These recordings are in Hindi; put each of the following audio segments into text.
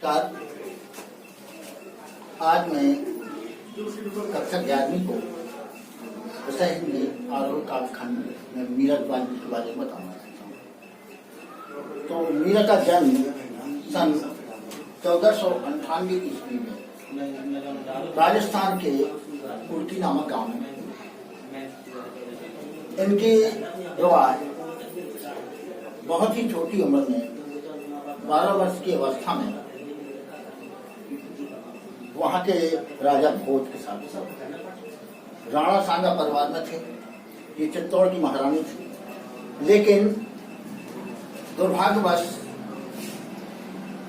कार आज मैं कक्षा 11वीं को विषय हिंदी आरोह कालखंड में मीरठ वाली के बारे में बताना चाहता हूँ। तो मीरा का जन्म सन 1498 ईस्वी में राजस्थान के कुर्की नामक गांव में। इनकी विवाह बहुत ही छोटी उम्र में 12 वर्ष की अवस्था में वहां के राजा भोज के साथ राणा सांगा परिवार में थे। ये चित्तौड़ की महारानी थी, लेकिन दुर्भाग्यवश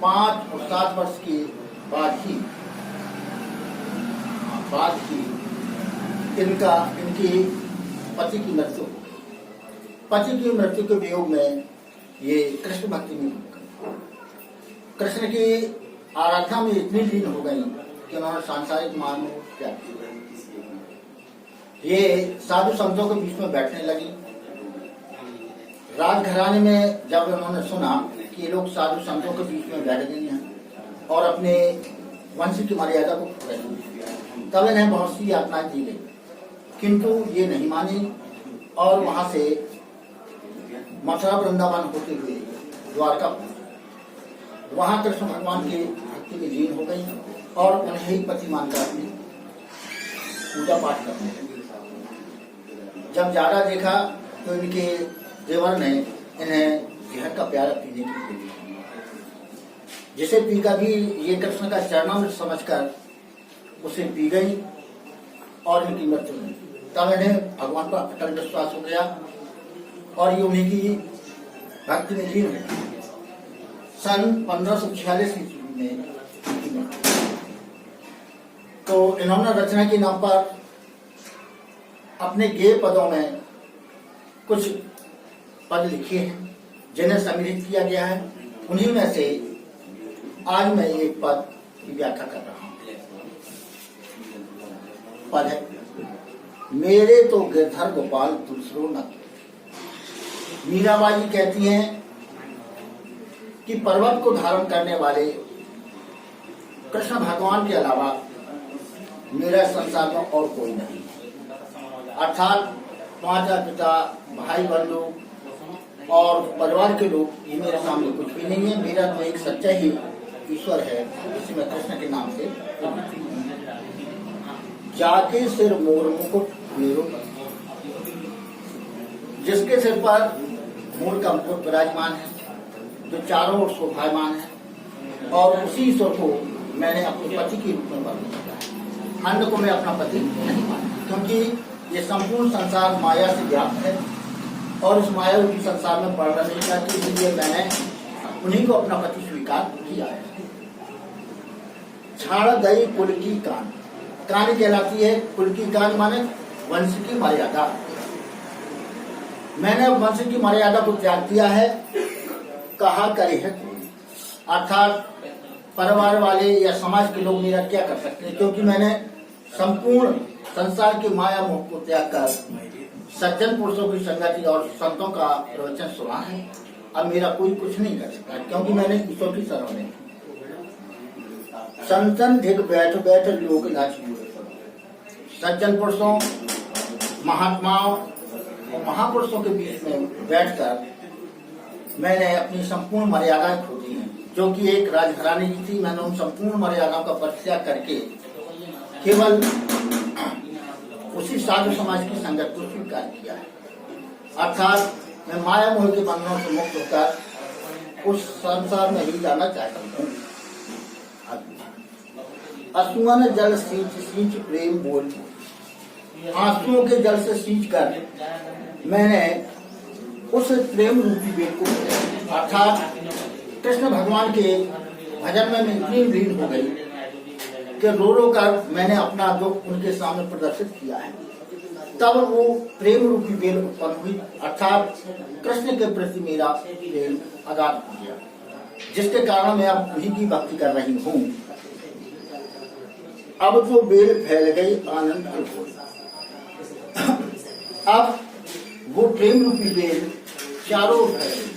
5 और 7 वर्ष के बाद ही इनकी पति की मृत्यु हो गई। पति की मृत्यु के वियोग में ये कृष्ण भक्ति में कृष्ण की आराधना में इतनी लीन हो गई कि उन्होंने सांसारिक मान को त्याग किया। ये साधु संतों के बीच में बैठने लगी। राजघराने में जब उन्होंने सुना कि ये लोग साधु संतों के बीच में बैठ गए हैं और अपने वंश की मर्यादा को खो रहे हैं, तब इन्हें बहुत सी यातनाएं दी गई, किंतु ये नहीं मानी और वहां से मथुरा वृंदावन होते हुए द्वारका पहुंचे। वहां कृष्ण भगवान की भक्ति में लीन हो गई और उन्हें ही पति मानकर अपनी पूजा पाठ करने लगी। जब ज्यादा देखा तो इनके देवर ने इन्हें जहर का प्याला पीने के लिए दिया, जिसे पीकर भी ये कृष्ण का चरणामृत समझकर उसे पी गई और इनकी मृत्यु हुई। तब इन्हें भगवान पर अटल विश्वास हो गया और ये उन्हीं की भक्ति में लीन हो। सन 1546 ईस्वी में तो इन्होंने रचना के नाम पर अपने गेय पदों में कुछ पद लिखे हैं जिन्हें सम्मिलित किया गया है। उन्हीं में से आज मैं एक पद की व्याख्या कर रहा हूं। पद है, मेरे तो गिरधर गोपाल दूसरो न। मीराबाई कहती हैं कि पर्वत को धारण करने वाले कृष्ण भगवान के अलावा मेरा संसार में और कोई नहीं। अर्थात माता पिता भाई बंधु और परिवार के लोग ये मेरे सामने कुछ भी नहीं है। मेरा तो एक सच्चा ही ईश्वर है, जिसे मैं कृष्ण के नाम से जाके सिर मोर मुकुट मेरो, जिसके सिर पर मोर का मुकुट विराजमान है, जो चारों ओर शोभायमान है, और उसी ईश्वर को मैंने अपने पति के रूप में वर्णन किया है। अन्य को मैं अपना पति नहीं मानता, क्योंकि ये संपूर्ण संसार माया से व्याप्त है और इस माया रूपी संसार में बढ़ना नहीं चाहती, इसलिए मैंने उन्हीं को अपना पति स्वीकार किया है। छाड़ दई कुल की कान, कान कहलाती है कुल की कान माने वंश की मर्यादा। मैंने वंश की मर्यादा को त्याग दिया है, कहा करे है कोई, अर्थात परिवार वाले या समाज के लोग मेरा क्या कर सकते हैं, क्योंकि मैंने संपूर्ण संसार की माया मोह को त्याग कर सज्जन पुरुषों की संगति और संतों का प्रवचन सुना है। अब मेरा कोई कुछ नहीं कर सकता, क्योंकि मैंने ईश्वर की शरण ली। संतन धिक बैठ बैठ लोग नाच, सज्जन पुरुषों महात्माओं और महापुरुषों के बीच में बैठकर मैंने अपनी संपूर्ण मर्यादाएं खो दी हैं, जो कि एक राजघराने की थी। मैंने उन संपूर्ण मर्यादाओं का परित्याग करके केवल उसी साधु समाज की संगत को स्वीकार किया है। अर्थात मैं माया मोह के बंधनों से मुक्त होकर उस संसार में ही जाना चाहता हूँ। अश्रुओं जल सींच सींच प्रेम बोल, आंसुओं के जल से सींच कर मैंने उस प्रेम रूपी वेद को, अर्थात कृष्ण भगवान के भजन में मैं इतनी लीन हो गई कि रो रो कर मैंने अपना दुख उनके सामने प्रदर्शित किया है। तब वो प्रेम रूपी वेद उत्पन्न हुई, अर्थात कृष्ण के प्रति मेरा प्रेम अगाध हो गया, जिसके कारण मैं अब उन्हीं की भक्ति कर रही हूँ। अब तो बेल फैल गई आनंद अल्प, अब वो प्रेम रूपी बेल चारों ओर फैल गई,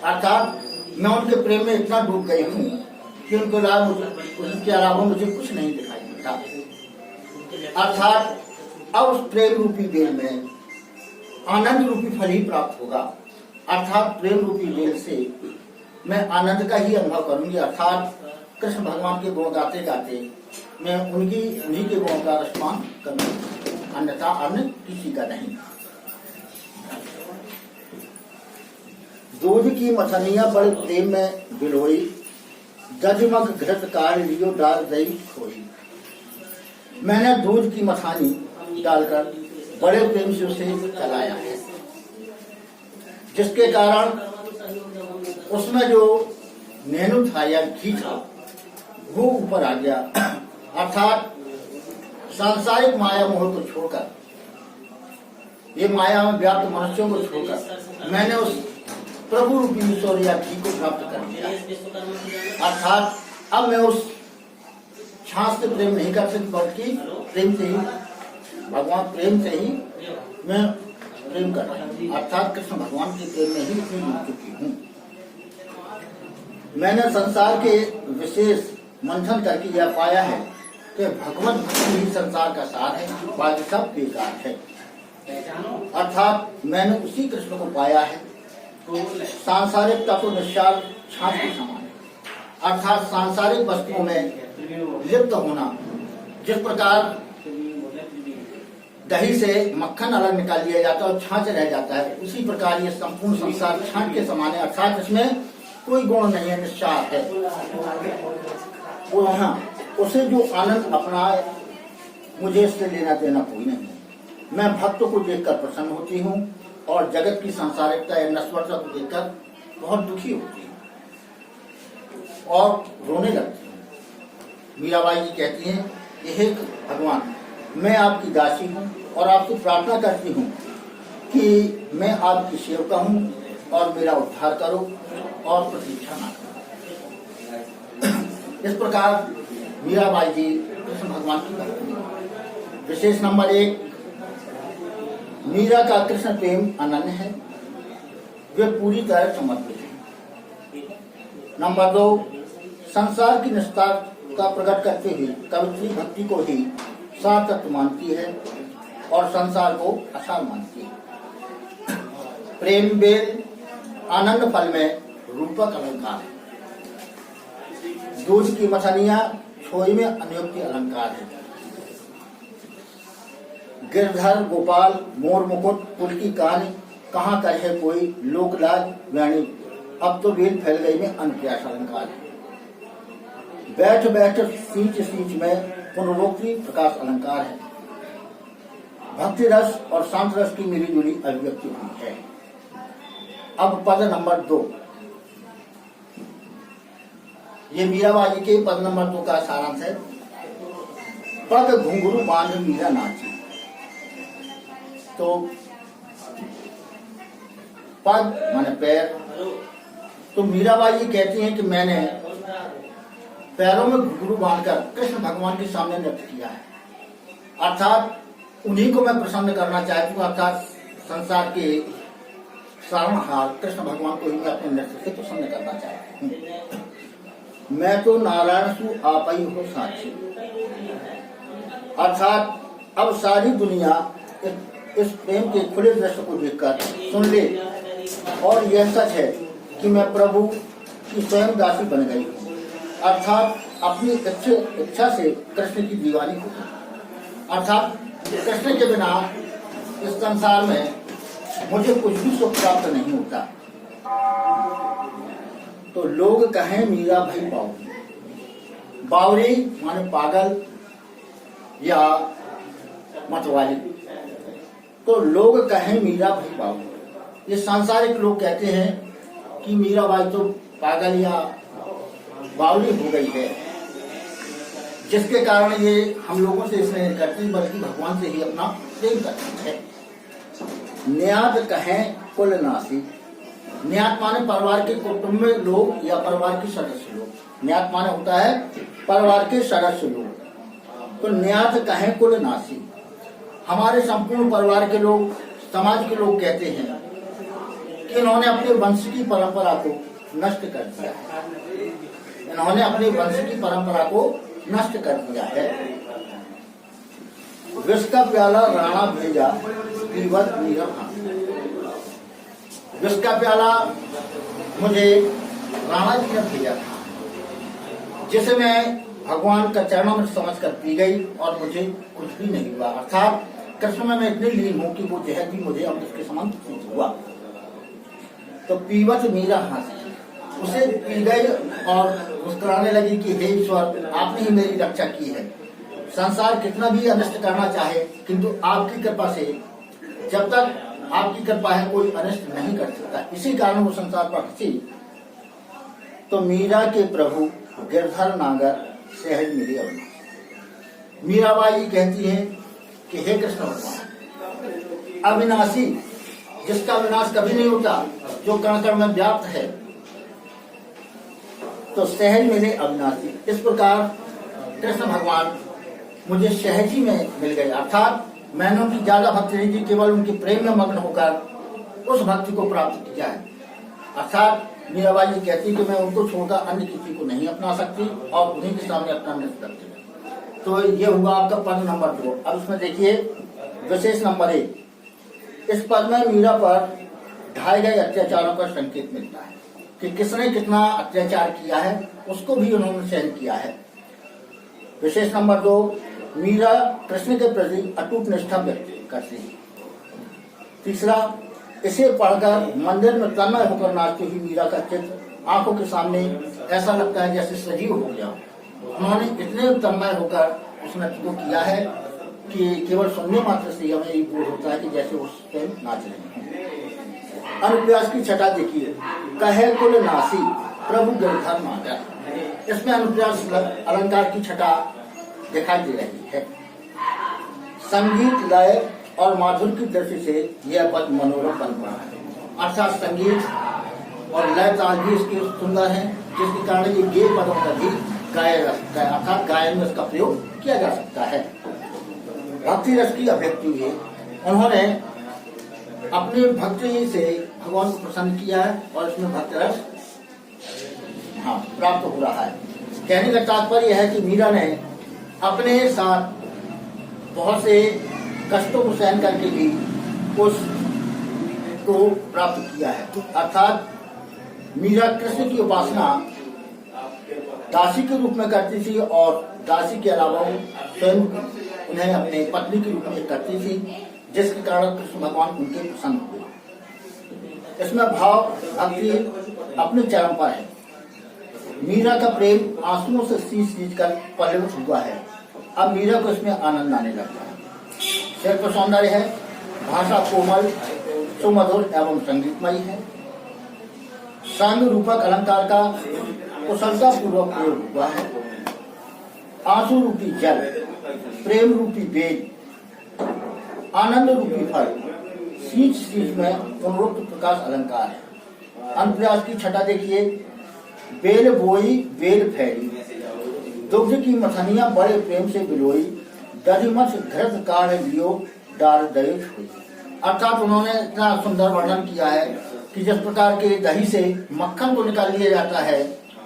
अर्थात मैं उनके प्रेम में इतना डूब गई हूँ कि उनके अलावा मुझे कुछ नहीं दिखाई देता। अर्थात अब उस प्रेम रूपी बेल में आनंद रूपी फल ही प्राप्त होगा। अर्थात प्रेम रूपी बेल से मैं आनंद का ही अनुभव करूंगी। अर्थात कृष्ण भगवान के गुण गाते गाते मैं उन्हीं के गुणों का रसपान करूंगी, अन्यथा अन्य किसी का नहीं। दूध की मथनिया बड़े प्रेम में बिलोई, जजमग घृत कार लियो डाल दई खोई। मैंने दूध की मथानी डालकर बड़े प्रेम से उसे चलाया है, जिसके कारण उसमें जो नेनु था या घी था वो ऊपर आ गया। अर्थात सांसारिक माया मोह को छोड़कर, ये माया में व्याप्त मनुष्यों को छोड़कर मैंने उस प्रभु रूपी ईश्वर या घी को प्राप्त कर लिया। अर्थात अब मैं उस छाछ से प्रेम नहीं कर सकती, बल्कि प्रेम से ही, भगवान प्रेम से ही मैं प्रेम कर रहा हूँ। अर्थात कृष्ण भगवान के प्रेम में ही इतनी डूब चुकी हूँ। मैंने संसार के विशेष मंथन करके यह पाया है कि भगवत भक्ति ही संसार का सार है, बाकी सब बेकार है। अर्थात मैंने उसी कृष्ण को पाया है। सांसारिकता तो निश्चार छाछ के समान है। अर्थात सांसारिक वस्तुओं में लिप्त होना, जिस प्रकार दही से मक्खन अलग निकाल दिया जाता है और छाछ रह जाता है, उसी प्रकार ये संपूर्ण संसार छाछ के समान है। अर्थात इसमें कोई गुण नहीं है, निश्चार है। वो हाँ, उसे जो आनंद अपना है, मुझे इससे लेना देना कोई नहीं है। मैं भक्त को देखकर प्रसन्न होती हूँ और जगत की सांसारिकता या नश्वरता को देखकर बहुत दुखी होती हूँ और रोने लगती हूँ। मीराबाई जी कहती हैं, हे भगवान, मैं आपकी दासी हूँ और आपसे प्रार्थना करती हूँ कि मैं आपकी सेवका हूँ और मेरा उद्धार करो और प्रतीक्षा ना करो। इस प्रकार मीराबाई जी कृष्ण भगवान की भक्ति। विशेष नंबर 1, मीरा का कृष्ण प्रेम अनन्य है, वे पूरी तरह समर्पित है। नंबर 2, संसार की निष्ठा का प्रकट करते हुए कवित्री भक्ति को ही सार तत्व मानती है और संसार को असार मानती है। प्रेम बेल आनंद फल में रूपक अलंकार है। दूध की मछलियां छोई में अनुयुक्ति अलंकार है। गिरधर गोपाल मोर मुकुट पुलकी कहानी कहाँ कर है कोई लोकलाज वाणी, अब तो वेद फैल गई में अनुप्यास अलंकार है। बैठ बैठ सींच सींच में पुनरोक्ति प्रकाश अलंकार है। भक्ति रस और शांत रस की मिली जुली अभिव्यक्ति हुई है। अब पद नंबर 2, ये मीराबाई के पद नंबर 2 का सारांश है। पग घुंघरू बांध मीरा नाची। तो पग माने पैर, तो मीराबाई जी कहती हैं कि मैंने पैरों में घुंघरू बांधकर कृष्ण भगवान के सामने नृत्य किया है। अर्थात उन्हीं को मैं प्रसन्न करना चाहती हूँ। अर्थात संसार के सारणहार कृष्ण भगवान को ही मैं अपने नृत्य से प्रसन्न करना चाहती हूँ। मैं तो नारायण सु आपई हो साक्षी। अर्थात अब सारी दुनिया इस प्रेम के खुले दृश्य को देखकर सुन ले और यह सच है कि मैं प्रभु की स्वयं दासी बन गई हूँ। अर्थात अपनी इच्छा से कृष्ण की दीवानी हो। अर्थात कृष्ण के बिना इस संसार में मुझे कुछ भी सुख प्राप्त नहीं होता। तो लोग कहें मीरा भाई बावरी। बावरी माने पागल या मतवाली। तो लोग कहें मीरा भाई बावरी। ये सांसारिक लोग कहते हैं कि मीराबाई तो पागल या बावली हो गई है, जिसके कारण ये हम लोगों से स्नेह नहीं करती बल्कि भगवान से ही अपना प्रेम करती है। न्याद कहें कुल नासी। न्यात माने परिवार के कुटुंब में लोग या परिवार के सदस्य लोग। न्यात माने होता है परिवार के सदस्य लोग। तो न्यात कहें कुल नासी, हमारे संपूर्ण परिवार के लोग, समाज के लोग कहते हैं कि इन्होंने अपने वंश की परंपरा को नष्ट कर दिया। इन्होंने अपने वंश की परंपरा को नष्ट कर दिया है। विष का प्याला राणा भेजा पीवत मीरा खान। विष का प्याला मुझे राणा जी ने भेजा था, जिसे मैं भगवान का चरणों में समझकर पी गई और मुझे कुछ भी नहीं हुआ। अर्थात कृष्ण में मैं इतनी लीन हूं कि वो जहर भी मुझे अब उसके समान सिद्ध हुआ। तो पीवत मीरा हंसी, उसे पी गई और मुस्कुराने लगी कि हे ईश्वर, आपने ही मेरी रक्षा की है। संसार कितना भी अनिष्ट करना चाहे, किंतु आपकी कृपा से, जब तक आपकी कृपा है, कोई अनिष्ट नहीं कर सकता। इसी कारण वो संसार पर हंसी। तो मीरा के प्रभु गिरधर नागर सहज मिली अविनाशी। मीराबाई कहती है कि हे कृष्ण भगवान, अविनाशी, जिसका विनाश कभी नहीं होता, जो कण कण में व्याप्त है, तो सहज मिले अविनाशी। इस प्रकार कृष्ण भगवान मुझे सहज ही में मिल गए। अर्थात मैंने उनकी ज्यादा भक्ति नहीं की, केवल उनके प्रेम में मग्न होकर उस भक्ति को प्राप्त किया है। अर्थात मीराबाई जी कहती कि मैं उनको छोड़कर अन्य किसी को नहीं अपना सकती और उन्हीं के सामने अपना नृत्य करती है। तो ये हुआ आपका पद नंबर 2। अब इसमें देखिए विशेष नंबर 1। इस पद में मीरा पर ढाए गए अत्याचारों का संकेत मिलता है कि किसने कितना अत्याचार किया है, उसको भी उन्होंने सहन किया है। विशेष नंबर 2, मीरा कृष्ण के प्रति अटूट निष्ठा व्यक्त करती है। तीसरा, इसे पढ़कर मंदिर में तन्मय होकर नाचती हुई मीरा का चित्र आंखों के सामने ऐसा लगता है जैसे सजीव हो गया। उन्होंने इतने तन्मय होकर उस नृत्य को किया है कि केवल सुनने मात्र से हमें ये बोध होता है कि जैसे उस टाइम नाच रहे हैं। अनुप्रास की छटा देखिए, कहे कुल नासी प्रभु गिरधर नागर। इसमें अनुप्रास अलंकार की छटा दिखाई दे रही है। संगीत, लय और माधुर की दृष्टि से यह पद मनोरम बन पड़ा है। अर्थात संगीत और लय ताल भी इसके सुंदर है, जिसके कारण ये गेय पदों का भी गाया जा सकता है। अर्थात गायन में इसका प्रयोग किया जा सकता है। भक्ति रस की अभिव्यक्ति हुई। उन्होंने अपनी भक्ति से भगवान को प्रसन्न किया है और इसमें भक्ति रस प्राप्त हो रहा है। कहने का तात्पर्य है कि मीरा ने अपने साथ बहुत से कष्टों को सहन करके भी उसको प्राप्त किया है। अर्थात मीरा कृष्ण की उपासना दासी के रूप में करती थी और दासी के अलावा स्वयं उन्हें अपने पत्नी के रूप में करती थी, जिसके कारण कृष्ण भगवान उनके प्रसन्न हुए। इसमें भाव भक्ति अपने चरम पर है। मीरा का प्रेम आंसुओं से सींच कर पल्लवित हुआ है। अब मीरा को इसमें आनंद आने लगता है। शिल्प सौंदर्य है, भाषा कोमल, सुमधुर एवं संगीतमयी है। सांग रूपक अलंकार का कुशलता पूर्वक प्रयोग हुआ है। आंसू रूपी जल, प्रेम रूपी वेद, आनंद रूपी फल, सींच सींच में अनुरूप प्रकाश अलंकार है। अनुप्रास की छटा देखिए, बेल बोई बेल फैली, दुग्ध की मथनिया बड़े प्रेम से बिलोई, दधिमथ घृत काढ़ लियो डाल दहेज हुई। अर्थात उन्होंने इतना सुंदर वर्णन किया है कि जिस प्रकार के दही से मक्खन को निकाल लिया जाता है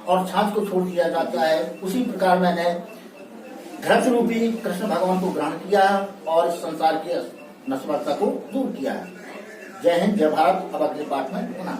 और छाछ को छोड़ दिया जाता है, उसी प्रकार मैंने घृत रूपी कृष्ण भगवान को ग्रहण किया है और इस संसार की नस्वार्थता को दूर किया है। जय हिंद, जय भारत। अब अगले पाठ में पुनः